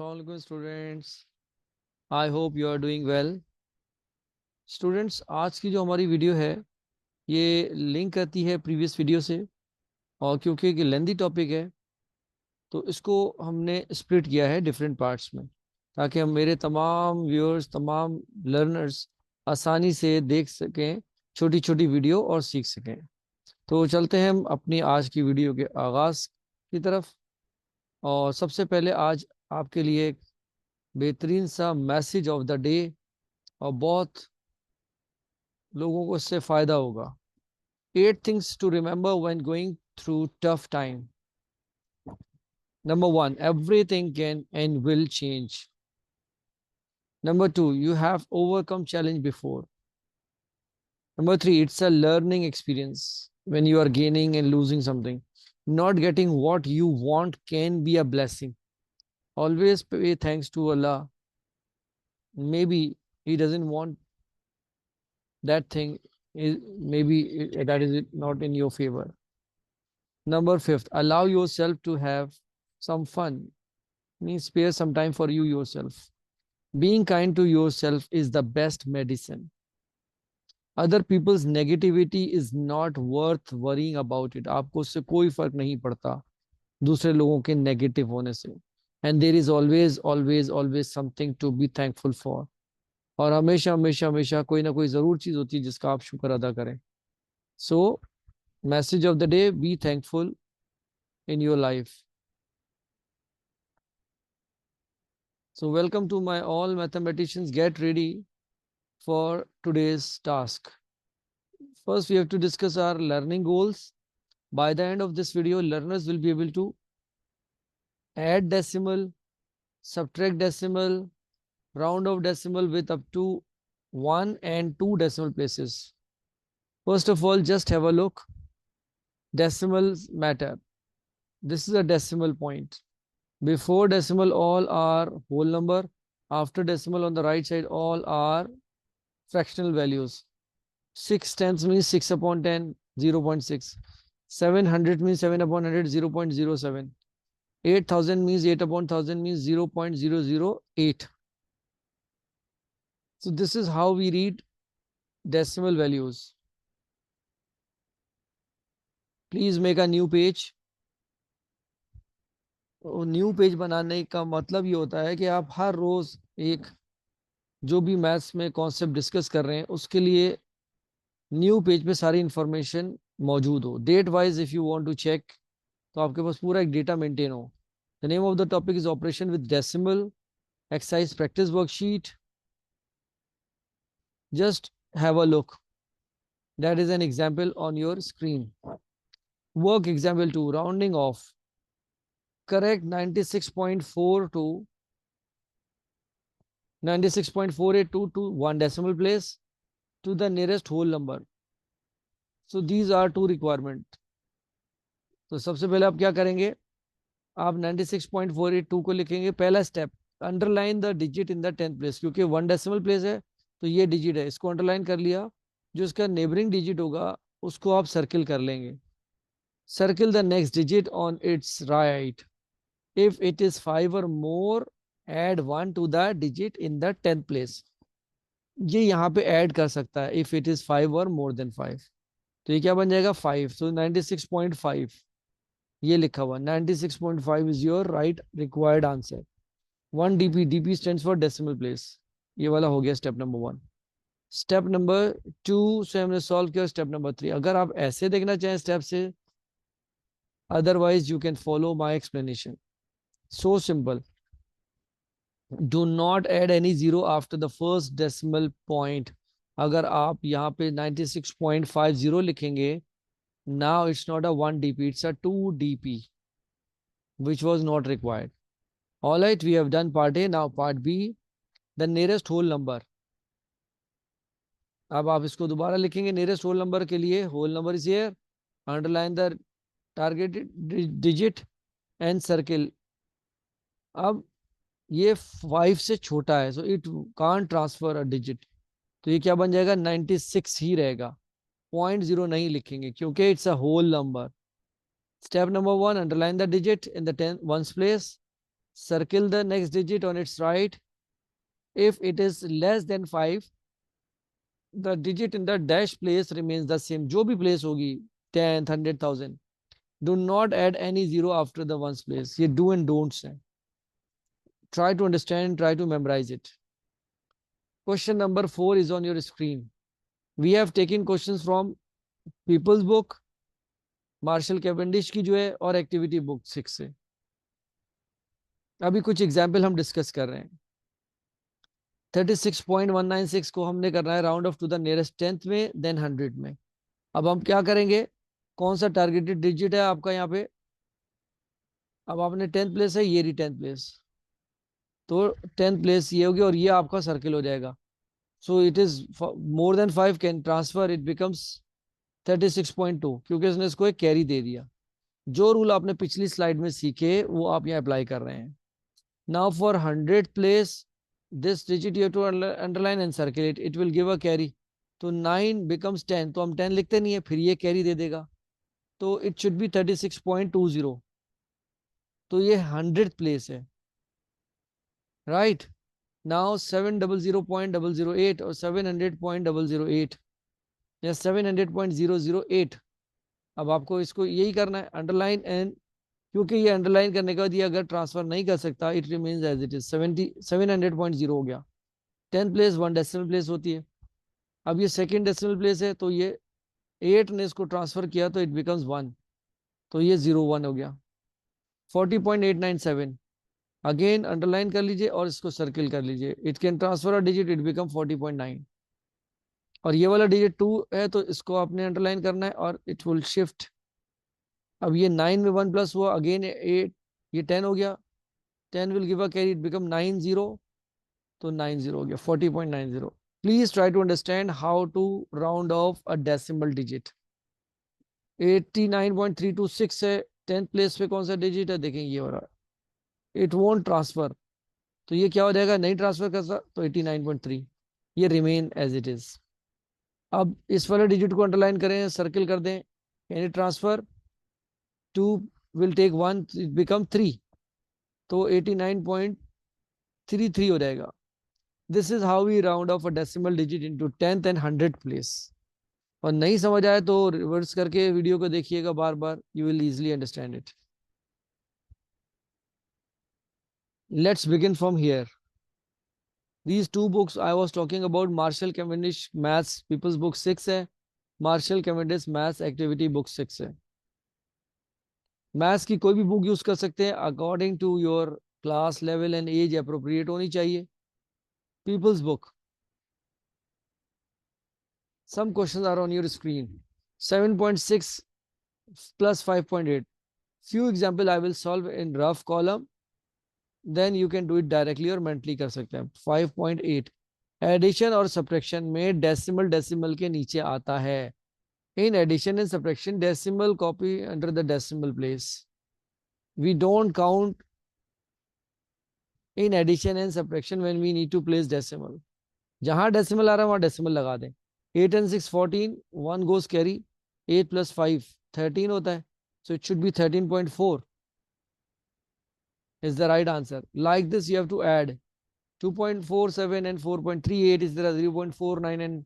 Assalamu alaikum students. I hope you are doing well. Students, आज की जो हमारी वीडियो है ये लिंक करती है प्रीवियस वीडियो से, और क्योंकि एक लेंदी टॉपिक है तो इसको हमने स्प्लिट किया है डिफरेंट पार्ट्स में, ताकि हम मेरे तमाम व्यूअर्स, तमाम लर्नर्स आसानी से देख सकें छोटी छोटी वीडियो और सीख सकें। तो चलते हैं हम अपनी आज की वीडियो के आगाज़ की तरफ। और सबसे पहले आज आपके लिए एक बेहतरीन सा मैसेज ऑफ द डे, और बहुत लोगों को इससे फ़ायदा होगा। 8 things to remember when going through tough time. Number 1, everything can and will change. Number 2, you have overcome challenge before. Number 3, it's a learning experience when you are gaining and losing something. Not getting what you want can be a blessing. Always pay thanks to Allah. Maybe He doesn't want that thing, maybe that is not in your favor. Number 5, allow yourself to have some fun, means spare some time for you yourself. Being kind to yourself is the best medicine. Other people's negativity is not worth worrying about it. आपको उससे कोई फर्क नहीं पड़ता दूसरे लोगों के negative होने से. And there is always something to be thankful for. और हमेशा हमेशा हमेशा कोई ना कोई ज़रूर चीज़ होती है जिसका आप शुक्र अदा करें. So, message of the day, be thankful in your life. So welcome to my all mathematicians. Get ready for today's task. First, we have to discuss our learning goals. By the end of this video, learners will be able to add decimal, subtract decimal, round off decimal with up to 1 and 2 decimal places. First of all, just have a look. Decimals matter. This is a decimal point. Before decimal, all are whole number. After decimal, on the right side, all are fractional values. 6/10 means 6 upon 10, 0.6. 700 means 7 upon 100, 0.07. 8,000 means 8 upon 1,000 means 0.008. So this is how we read decimal values. Please make a new page. New page बनाने का मतलब ये होता है कि आप हर रोज एक जो भी मैथ्स में कॉन्सेप्ट डिस्कस कर रहे हैं उसके लिए न्यू पेज पे सारी इंफॉर्मेशन मौजूद हो. Date wise if you want to check तो आपके पास पूरा एक डेटा मेंटेन हो. The name of the topic is operation with decimal, exercise practice worksheet. Just have a look. That is an example on your screen. Work example 2, rounding off. Correct 96.42 96.482 to 1 decimal place to the nearest whole number. So these are two requirement. तो सबसे पहले आप क्या करेंगे, आप 96.482 को लिखेंगे. पहला step, underline the digit in the 10th place, क्योंकि 1 डेसिमल प्लेस है तो ये डिजिट है, इसको अंडरलाइन कर लिया. जो इसका नेबरिंग डिजिट होगा उसको आप सर्किल कर लेंगे. Circle the next digit on it's right. If it is 5 और मोर, add 1 to the digit in the 10th place. ये यहाँ पे ऐड कर सकता है if it is 5 or more than 5. तो ये क्या बन जाएगा 5. So 96.5 ये लिखा हुआ. 96.5 is your right required answer. 1 dp. dp stands for decimal place. ये वाला हो गया स्टेप नंबर 1. स्टेप नंबर 2 से हमने सॉल्व किया. स्टेप नंबर 3, अगर आप ऐसे देखना चाहें स्टेप से, otherwise you can follow my explanation. So simple. Do not add any zero after the first decimal point. अगर आप यहाँ पे 96.50 लिखेंगे, now it's not a 1 dp, it's a 2 dp, which was not required. All right, we have done part A. Now part B, the nearest whole number. अब आप इसको दोबारा लिखेंगे. nearest whole number के लिए whole number is here, underline the target digit and circle. अब ये 5 से छोटा है, so it can't transfer a digit. तो ये क्या बन जाएगा 96 ही रहेगा. 0.0 नहीं लिखेंगे क्योंकि it's a whole number. Step number 1, underline the digit in the 10th ones place. Circle the next digit on its right. If it is less than 5, the digit in the dash place remains the same. जो भी place होगी, 10, 100,000. Do not add any zero after the ones place. ये do and don'ts हैं. Try to understand, try to memorize it. Question number 4 is on your screen. We have taken questions from People's Book, Marshall Cavendish की जो है, और activity book 6 से. अभी कुछ example हम डिस्कस कर रहे हैं. 36.196 को हमने करना है round off to the nearest 10th में, देन 100 में. अब हम क्या करेंगे, कौन सा टारगेटेड डिजिट है आपका यहाँ पे. अब आपने 10th प्लेस है, ये रही 10th प्लेस, तो 10th प्लेस ये होगी और ये आपका सर्किल हो जाएगा. So it is more than 5 can transfer, it becomes 36.2, क्योंकि उसने इसको एक कैरी दे दिया. जो रूल आपने पिछली स्लाइड में सीखे वो आप यहाँ अप्लाई कर रहे हैं. Now for 100th place, this digit you have to underline and circulate, it will give a carry. तो 9 becomes 10, तो हम 10 लिखते नहीं है, फिर ये कैरी दे देगा, तो it should be 36.20. तो ये 100th प्लेस है, राइट. नाउ 700.008 और 700.008 या 700.008. अब आपको इसको यही करना है, अंडरलाइन, एंड क्योंकि ये अंडरलाइन करने के बाद ये अगर ट्रांसफर नहीं कर सकता, it remains as it is. 700.0 हो गया. 10th प्लेस 1 डेसिमल प्लेस होती है. अब ये सेकेंड डेसिमल प्लेस है, तो ये 8 ने इसको ट्रांसफर किया तो इट बिकम्स 1, तो ये 01 हो गया. 40.897 अगेन अंडरलाइन कर लीजिए और इसको सर्किल कर लीजिए. It can transfer a digit, it become 40.9. और ये वाला डिजिट 2 है, तो इसको आपने अंडरलाइन करना है और इट विल शिफ्ट. अब ये 9 में 1 प्लस हुआ, अगेन 8, ये 10 हो गया. 10 will give a carry, it become 90, तो 90 हो गया, 40.90. Please try to understand how to round off a decimal digit. 89.326 है, 10th प्लेस पे कौन सा डिजिट है, देखें ये हो रहा है. इट वोंट ट्रांसफर, तो ये क्या हो जाएगा, नहीं ट्रांसफर करता, तो 89.3, ये रिमेन एज इट इज. अब इस वाले डिजिट को अंडरलाइन करें, सर्किल कर दें. Can it transfer, 2 will take 1, it become 3, तो 89.33 हो जाएगा. This is how we round off a decimal digit into 10th and 100th place. और नहीं समझ आए तो रिवर्स करके वीडियो को देखिएगा बार बार, you will easily understand it. Let's begin from here. These two books I was talking about, Marshall Cavendish Maths People's Book 6 है, Marshall Cavendish Maths Activity Book 6 है. मैथ्स की कोई भी बुक यूज कर सकते हैं, according to your class level and age appropriate होनी चाहिए. People's Book. Some questions are on your screen. 7.6 plus 5.8. Few example I will solve in rough column, then you can do it directly और mentally कर सकते हैं. 5.8, addition और subtraction में decimal decimal के नीचे आता है. In addition and subtraction, decimal copy under the decimal place. We don't count in addition and subtraction when we need to place decimal. जहां डेसिमल आ रहा है वहां डेसिमल लगा दें. 8 and 6 14, 1 goes carry, 8 plus 5 13 होता है, so it should be 13.4 is the right answer. Like this you have to add 2.47 and 4.38. Is there a 0.49 and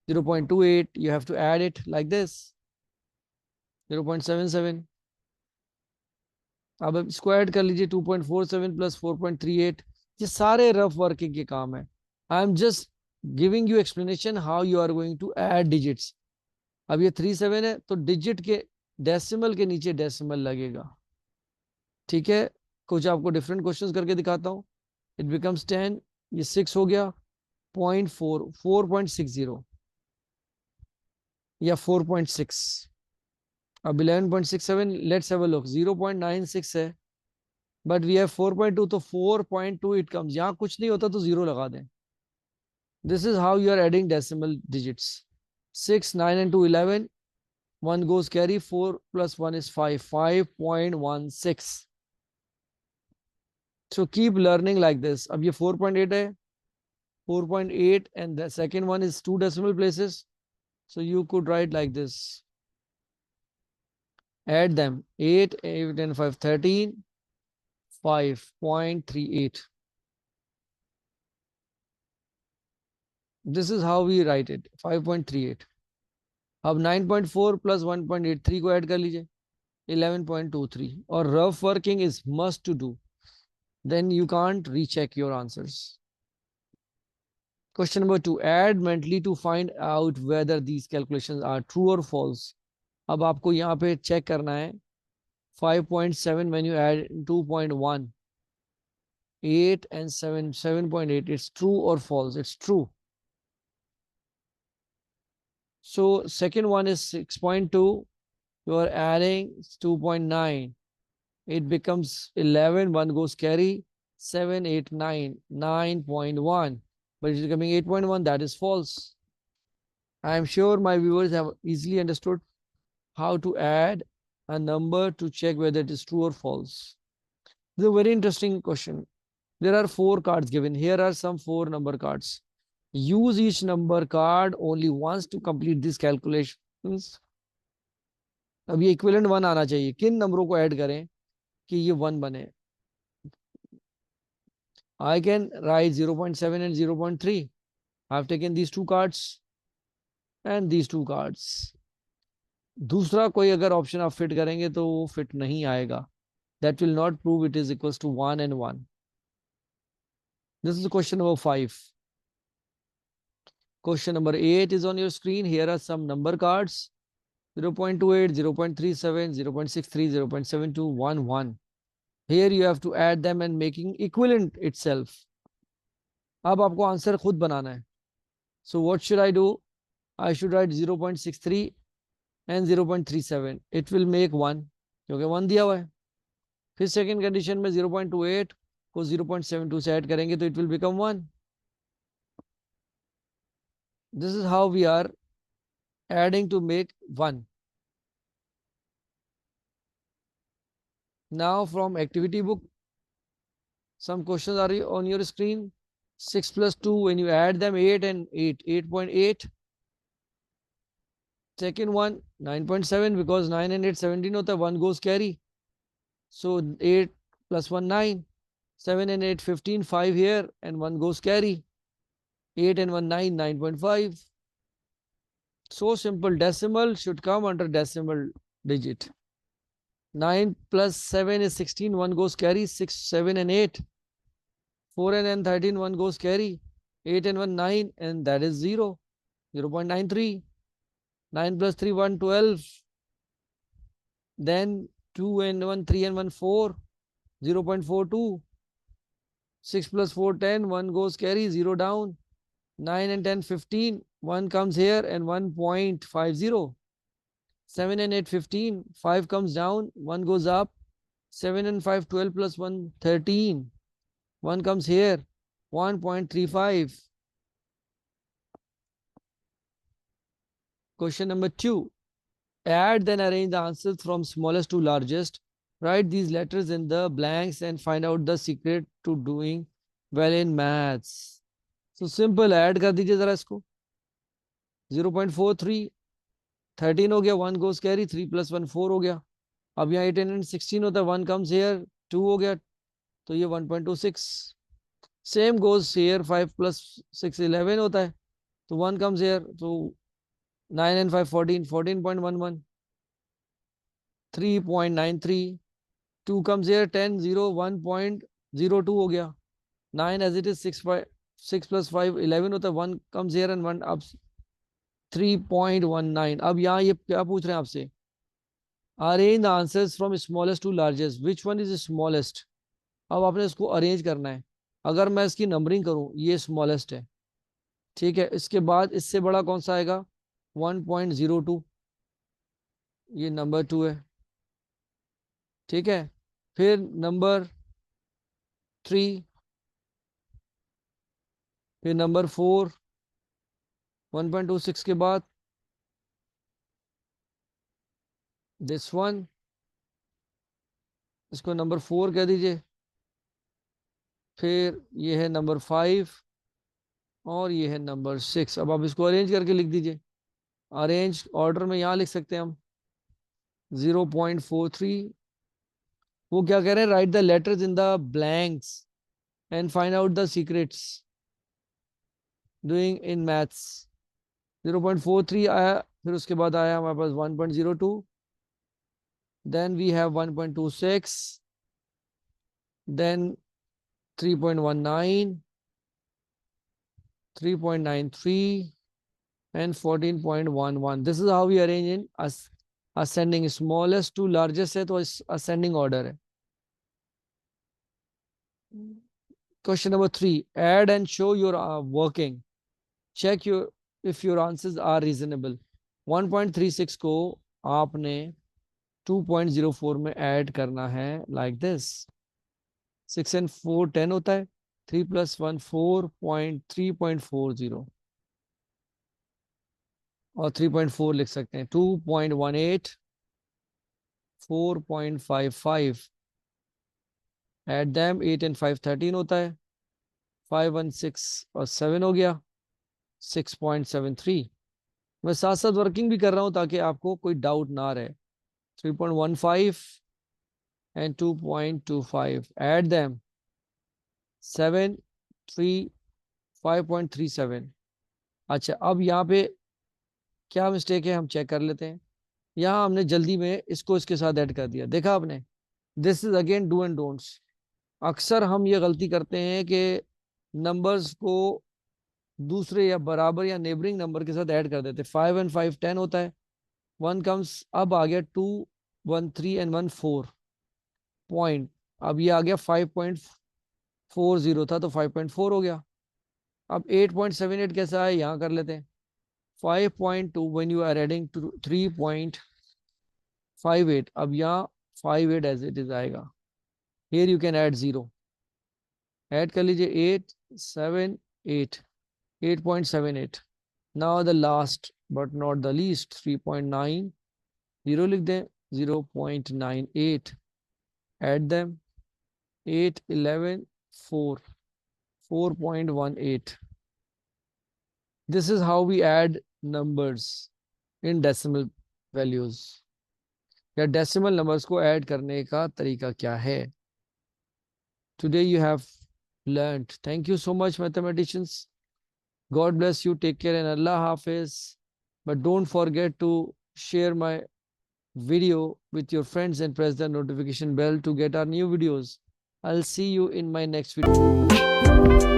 0.28? You have to add it like this, 0.77. अब इसको add कर लीजिए, 2.47 plus 4.38. ये सारे rough working के काम है. I am just giving you explanation how you are going to add digits. अब ये 37 है, तो डिजिट के डेसिमल के नीचे डेसिमल लगेगा. ठीक है, कुछ आपको डिफरेंट क्वेश्चंस करके दिखाता हूँ. इट बिकम्स 10, ये 6 हो गया, 0.4, 4.60 या 4.6. अब 11.67, लेट्स हैव अ लुक. 0.96 है, बट वी हैव 4.2, तो 4.2 इट कम्स. यहाँ कुछ नहीं होता तो जीरो लगा दें. This is how you are adding decimal digits. 6, 9 and 2 11, 1 goes carry, 4 plus 1 is 5, 5.16. So keep learning like this. अब ये 4.8 है, 4.8, and the second one is 2 decimal places, so you could write like this. Add them, 8, 8 and 5 13, 5.38. This is how we write it, 5.38. अब 9.4 plus 1.83 को add कर लीजिए, 11.23. और rough working is must to do, then you can't recheck your answers. Question number 2, add mentally to find out whether these calculations are true or false. अब आपको यहाँ पे check करना है 5.7 when you add 2.1, 8 and 7, 7.8, it's true or false? It's true. So second one is 6.2, you are adding 2.9, it becomes 11, 1 goes carry, 7, 8, 9, 9.1, but it is coming 8.1, that is false. I am sure my viewers have easily understood how to add a number to check whether it is true or false. This is a very interesting question. There are 4 cards given. Here are some 4 number cards. Use each number card only once to complete these calculations. अब ये equivalent 1 आना चाहिए. किन नंबरों को add करें कि ये 1 बने? I can write 0.7 and 0.3. I have taken these 2 cards and these 2 cards. दूसरा कोई अगर ऑप्शन आप फिट करेंगे तो वो फिट नहीं आएगा. That will not prove it is equals to 1 and 1. This is question number 5. Question number 8 is on your screen. Here are some number cards. 0.28, 0.37, 0.63, 0.72, 1, 1. Here you have to add them and making equivalent itself. अब आपको answer खुद बनाना है. So what should I do? I should write 0.63 and 0.37. It will make 1 क्योंकि 1 दिया हुआ है. फिर second condition में 0.28 को 0.72 से ऐड करेंगे तो it will become 1. This is how we are adding to make 1. Now from activity book, some questions are on your screen. 6 plus 2, when you add them, 8 and 8, 8.8. Second one, 9.7, because 9 and 8, 17 hota hai, 1 goes carry. So 8 plus 1, 9. 7 and 8, 15, 5 here, and 1 goes carry. 8 and 1, 9, 9.5. So simple. Decimal should come under decimal digit. 9 plus 7 is 16, 1 goes carry, 6, 7 and 8. 4 and 13, 1 goes carry. 8 and 1, 9, and that is 0. 0.93. 9 plus 3, 1, 12. Then 2 and 1, 3 and 1, 4. 0.42. 6 plus 4, 10. 1 goes carry, 0 down. 9 and 10, 15. 1 comes here and 1.50. 7 and 8, 15. 5 comes down. 1 goes up. 7 and 5, 12 plus 1, 13. 1 comes here. 1.35. Question number 2. Add, then arrange the answers from smallest to largest. Write these letters in the blanks and find out the secret to doing well in maths. So simple. Add कर दीजिए जरा इसको. 0.43. 13 हो गया. 1 goes carry. 3 plus 1, 4 हो गया. अब यहाँ 18 and 16 होता है. 1 comes here. 2 हो गया. तो ये 1.26. Same goes here. 5 plus 6, 11 होता है. तो 1 comes here. तो 9 and 5, 14. 14.11. 3.93. 2 comes here. 10, 0, 1.02 हो गया. 9 as it is. 6 plus 5, 11 होता है. 1 comes here and 1 up. 3.19. अब यहाँ ये क्या पूछ रहे हैं आपसे? Arrange the answers from smallest to largest. Which one is the smallest? अब आपने इसको अरेंज करना है. अगर मैं इसकी नंबरिंग करूं, ये स्मॉलेस्ट है. ठीक है. इसके बाद इससे बड़ा कौन सा आएगा? 1.02. ये नंबर 2 है. ठीक है. फिर नंबर 3, फिर नंबर 4. 1.26 के बाद दिस वन, इसको नंबर 4 कह दीजिए. फिर ये है नंबर 5 और ये है नंबर 6. अब आप इसको अरेंज करके लिख दीजिए. अरेंज ऑर्डर में यहाँ लिख सकते हैं हम. 0.43, वो क्या कह रहे हैं, write the letters in the blanks and find out the secrets doing in maths. 0.43 आया, फिर उसके बाद आया हमारे पास 1.02, then we have 1.26, then 3.19, 3.93 and 14.11. This is how we arrange in ascending, smallest to largest है तो ascending order है. Question number 3, add and show your working. Check your if your answers are reasonable. 1.36 को आपने 2.04 में add करना है like this. 6 and 4 10 होता है, 3 plus 1 4.3.40 और 3.4 लिख सकते हैं, 2.18 4.55 एट दैम, 8 and 5 13 होता है, 5 and 6 और 7 हो गया 6.73। मैं साथ साथ वर्किंग भी कर रहा हूं ताकि आपको कोई डाउट ना रहे। 3.15 and 2.25 add them, 7 3 5.37। अच्छा, अब यहाँ पे क्या मिस्टेक है हम चेक कर लेते हैं। यहाँ हमने जल्दी में इसको इसके साथ ऐड कर दिया, देखा आपने। This is again do and don'ts. अक्सर हम ये गलती करते हैं कि नंबर्स को दूसरे या बराबर या नेबरिंग नंबर के साथ ऐड कर देते। 5 and 5 10 होता है, 1 कम्स, अब आ गया 2 1 3 and 1 4 पॉइंट, अब ये आ गया 5.40 था तो 5.4 हो गया। अब 8.78 कैसा है यहाँ कर लेते हैं। 5.2 when you are adding to 3.58, अब यहाँ 58 एज इट इज आएगा। here you can add 0, add कर लीजिए 8 7 8 8.78। now the last but not the least 3.9, 0 लिख दें, 0.98 add them, 8 11 4 4.18। this is how we add numbers in decimal values, या decimal numbers को add करने का तरीका क्या है। Today you have learned. Thank you so much, mathematicians. God bless you. Take care and Allah Hafiz. But don't forget to share my video with your friends and press the notification bell to get our new videos. I'll see you in my next video.